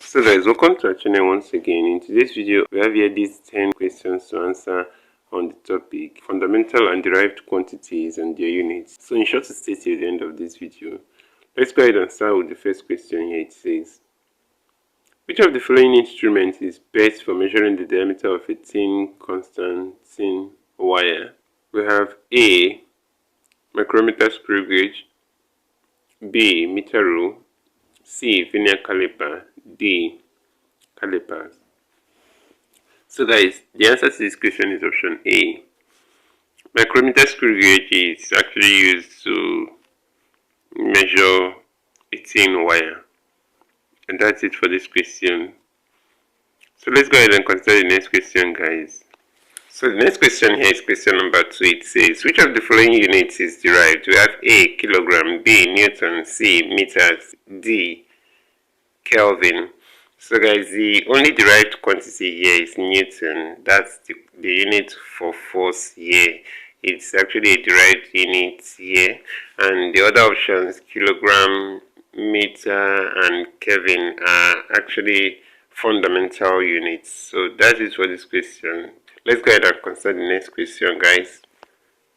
So guys, welcome to our channel once again. In today's video, we have here these 10 questions to answer on the topic fundamental and derived quantities and their units. So in short, to stay till the end of this video. Let's go ahead and start with the first question here. It says, which of the following instruments is best for measuring the diameter of a thin Constantin wire? We have A, micrometer screw gauge, B, meter rule, C, vernier caliper, D, calipers. So guys, the answer to this question is option A. Micrometer screw gauge is actually used to measure a thin wire. And that's it for this question. So let's go ahead and consider the next question, guys. So the next question here is question number 2. It says, which of the following units is derived? We have A, kilogram, B, Newton, C, meters, D, Kelvin. So guys, the only derived quantity here is Newton. That's the unit for force here. It's actually a derived unit here. And the other options, kilogram, meter, and Kelvin, are actually fundamental units. So that is for this question. Let's go ahead and consider the next question, guys.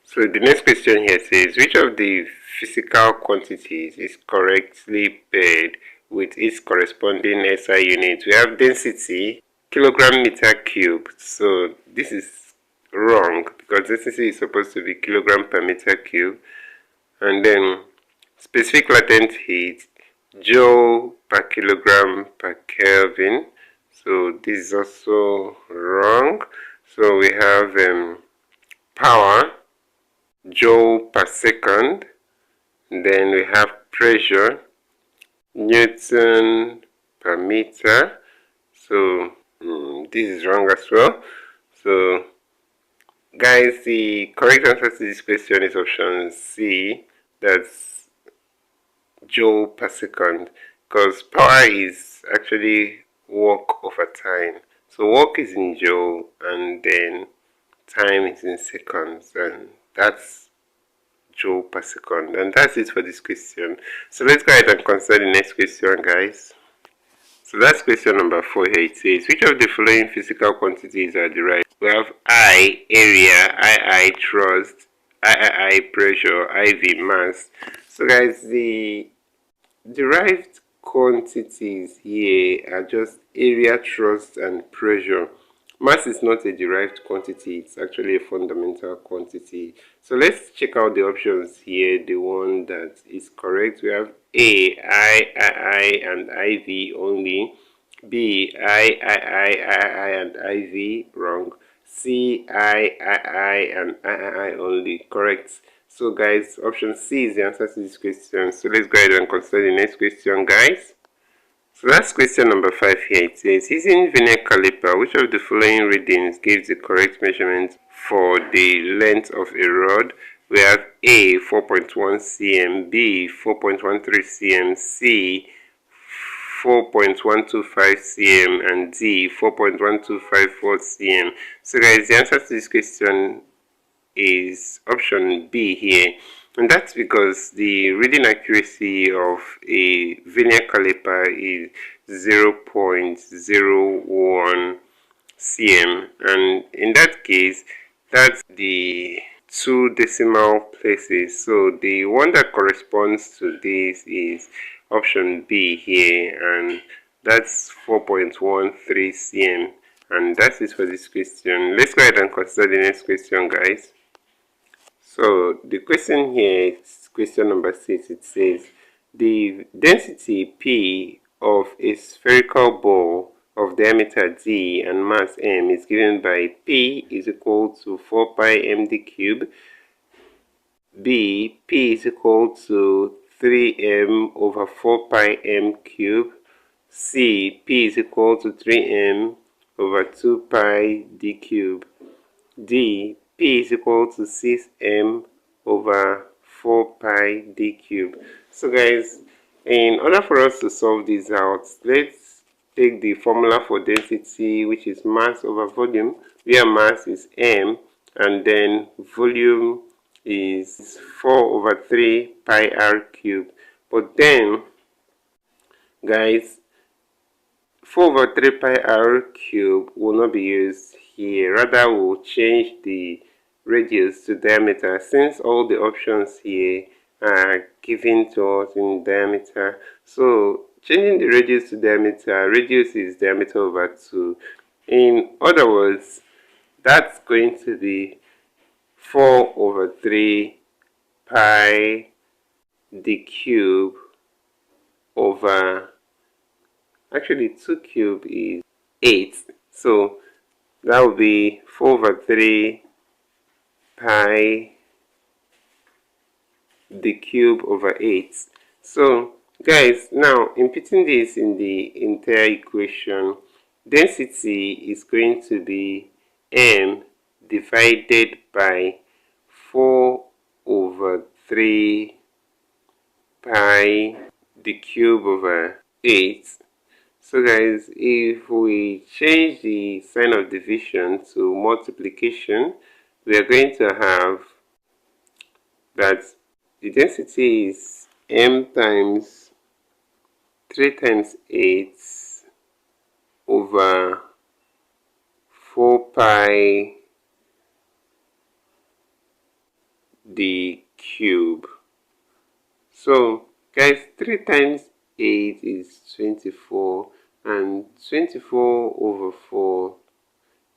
So the next question here says, which of the physical quantities is correctly paired with its corresponding SI unit? We have density, kilogram meter cube. So this is wrong because density is supposed to be kilogram per meter cube. And then specific latent heat, joule per kilogram per Kelvin. So this is also wrong. So we have power, joule per second. Then we have pressure, Newton per meter. So this is wrong as well. So guys, the correct answer to this question is option C. That's joule per second, because power is actually work over time. So work is in joule and then time is in seconds, and that's joule per second. And that's it for this question. So let's go ahead and consider the next question, guys. So that's question number 4 here. It says, which of the following physical quantities are derived? We have I, area, II, thrust, III, pressure, IV, mass. So guys, the derived quantities here are just area, thrust, and pressure. Mass is not a derived quantity, it's actually a fundamental quantity. So let's check out the options here, the one that is correct. We have A, I, and IV only. B, I, and IV, wrong. C, I, and II only, correct. So guys, option C is the answer to this question. So let's go ahead and consider the next question, guys. So that's question number 5 here. It says, using vernier caliper, which of the following readings gives the correct measurement for the length of a rod? We have A, 4.1 cm, B, 4.13 cm, C, 4.125 cm, and D, 4.1254 cm. So guys, the answer to this question is option B here. And that's because the reading accuracy of a vernier caliper is 0.01 cm, and in that case, that's the 2 decimal places. So the one that corresponds to this is option B here, and that's 4.13 cm. And that is for this question. Let's go ahead and consider the next question, guys. So the question here is question number 6. It says, the density P of a spherical ball of diameter D and mass m is given by P is equal to 4 pi md cube, B, P is equal to 3m over 4 pi m cube, C, P is equal to 3m over 2 pi d cube, D, P is equal to 6m over 4 pi d cube. So guys, in order for us to solve this out, let's take the formula for density, which is mass over volume, where mass is m and then volume is 4 over 3 pi r cube. But then, guys, 4 over 3 pi r cube will not be used here. Rather, we'll change the radius to diameter, since all the options here are given to us in diameter. So changing the radius to diameter, radius is diameter over 2. In other words, that's going to be 4 over 3 pi the cube over, actually 2 cube is 8. So that will be 4 over 3 pi the cube over 8. So guys, now inputting this in the entire equation, density is going to be m divided by 4 over 3 pi the cube over 8. So guys, if we change the sign of division to multiplication, we are going to have that the density is m times 3 times 8 over 4 pi the cube. So guys, 3 times 8 is 24, and 24 over 4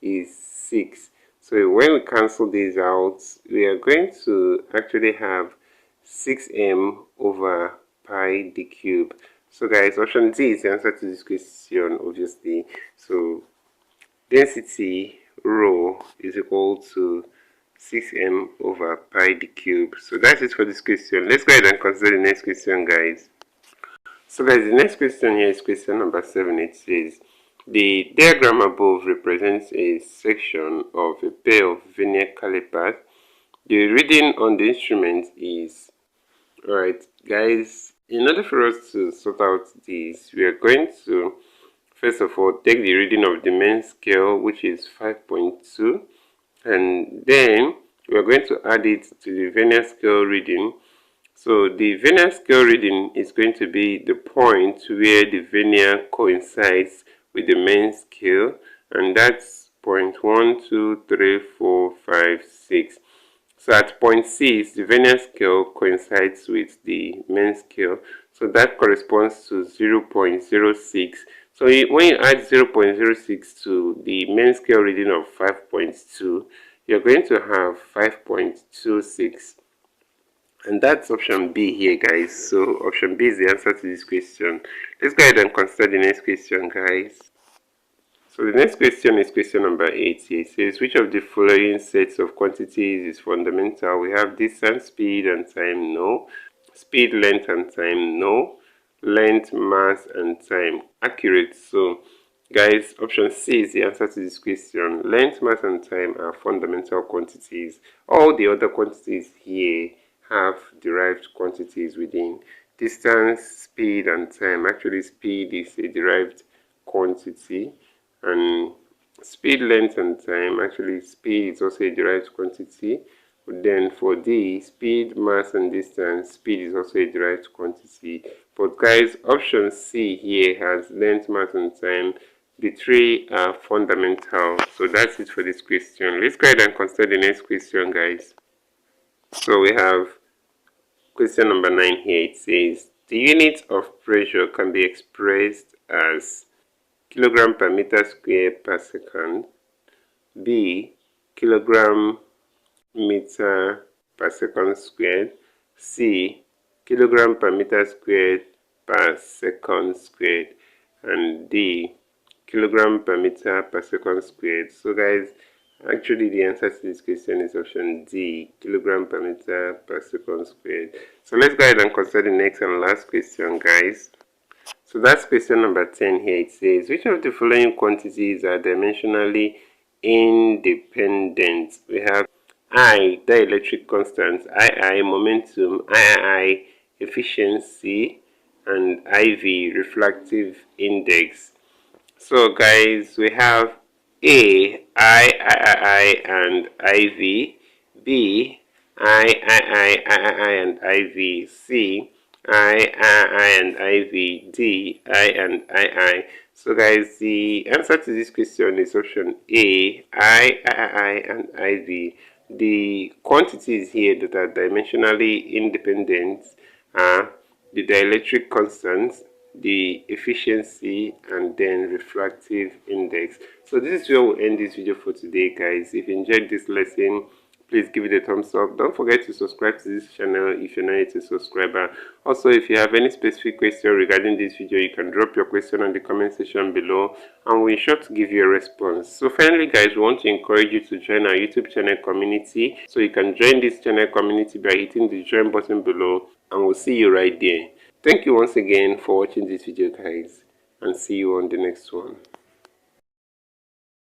is 6. So when we cancel these out, we are going to actually have 6m over pi the cube. So guys, option D is the answer to this question, obviously. So density rho is equal to 6m over pi the cube. So that's it for this question. Let's go ahead and consider the next question, guys. So guys, the next question here is question number 7. It says, the diagram above represents a section of a pair of vernier calipers. The reading on the instrument is, alright guys, in order for us to sort out this, we are going to first of all take the reading of the main scale, which is 5.2, and then we are going to add it to the vernier scale reading. So the vernier scale reading is going to be the point where the vernier coincides with the main scale, and that's point 1, 2, 3, 4, 5, 6. So at point 6, the vernier scale coincides with the main scale, so that corresponds to 0.06. So when you add 0.06 to the main scale reading of 5.2, you're going to have 5.26. And that's option B here, guys. So option B is the answer to this question. Let's go ahead and consider the next question, guys. So the next question is question number 8 here. It says, which of the following sets of quantities is fundamental? We have distance, speed, and time, no. Speed, length, and time, no. Length, mass, and time, accurate. So guys, option C is the answer to this question. Length, mass, and time are fundamental quantities. All the other quantities here have derived quantities within. Distance, speed, and time. Actually, speed is a derived quantity, and speed, length, and time, actually speed is also a derived quantity. But then for the speed, mass, and distance, speed is also a derived quantity. But guys, option C here has length, mass, and time. The three are fundamental. So that's it for this question. Let's go ahead and consider the next question, guys. So we have question number 9 here. It says, the unit of pressure can be expressed as kilogram per meter square per second. B, kilogram meter per second squared. C, kilogram per meter squared per second squared. And D, kilogram per meter per second squared. So guys, actually the answer to this question is option D, kilogram per meter per second squared. So let's go ahead and consider the next and last question, guys. So that's question number 10 here. It says, which of the following quantities are dimensionally independent? We have I, dielectric constant, II, momentum, III, efficiency, and IV, refractive index. So guys, we have A, I, and IV, B, I, and IV, C, I, and IV, D, I, and II. So guys, the answer to this question is option A, I, and IV. The quantities here that are dimensionally independent are the dielectric constant, the efficiency, and then refractive index. So this is where we'll end this video for today, guys. If you enjoyed this lesson, please give it a thumbs up. Don't forget to subscribe to this channel if you're not yet a subscriber. Also, if you have any specific question regarding this video, you can drop your question on the comment section below and we'll be sure to give you a response. So finally, guys, we want to encourage you to join our YouTube channel community. So you can join this channel community by hitting the join button below and we'll see you right there. Thank you once again for watching this video, guys, and see you on the next one.